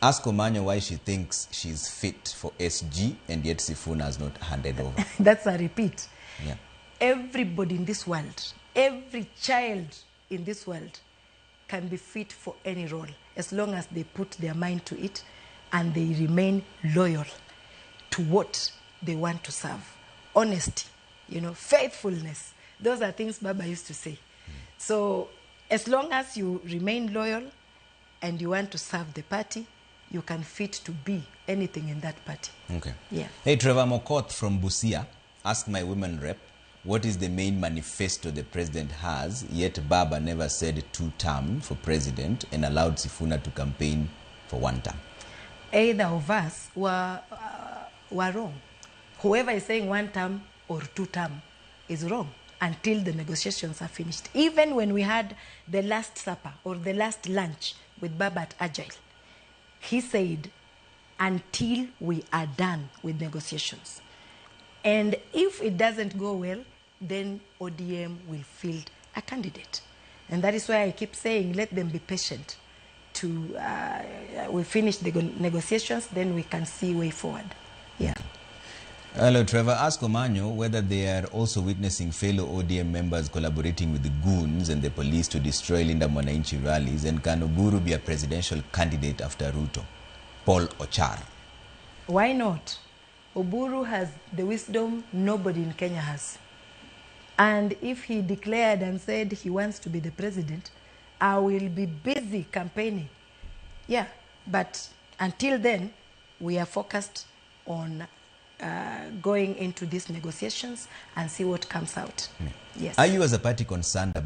Ask Omanyo why she thinks she's fit for SG and yet Sifuna has not handed over. That's a repeat. Yeah. Everybody in this world, every child in this world can be fit for any role as long as they put their mind to it and they remain loyal to what they want to serve. Honesty, faithfulness. Those are things Baba used to say. So as long as you remain loyal and you want to serve the party, you can fit to be anything in that party. Okay. Yeah. Hey, Trevor Mokoth from Busia, ask my women rep, what is the main manifesto the president has, yet Baba never said 2-term for president and allowed Sifuna to campaign for 1 term? Either of us were wrong. Whoever is saying 1 term or 2 term is wrong until the negotiations are finished. Even when we had the last supper or the last lunch with Baba at Agile, he said, until we are done with negotiations. And if it doesn't go well, then ODM will field a candidate. And that is why I keep saying, let them be patient. We finish the negotiations, then we can see way forward. Yeah. Hello, Trevor. Ask Omanyo whether they are also witnessing fellow ODM members collaborating with the goons and the police to destroy Linda Mwananchi rallies, and can Oburu be a presidential candidate after Ruto? Paul Ochar. Why not? Oburu has the wisdom nobody in Kenya has. And if he declared and said he wants to be the president, I will be busy campaigning. Yeah, but until then, we are focused on going into these negotiations and see what comes out. Yeah. Yes. Are you as a party concerned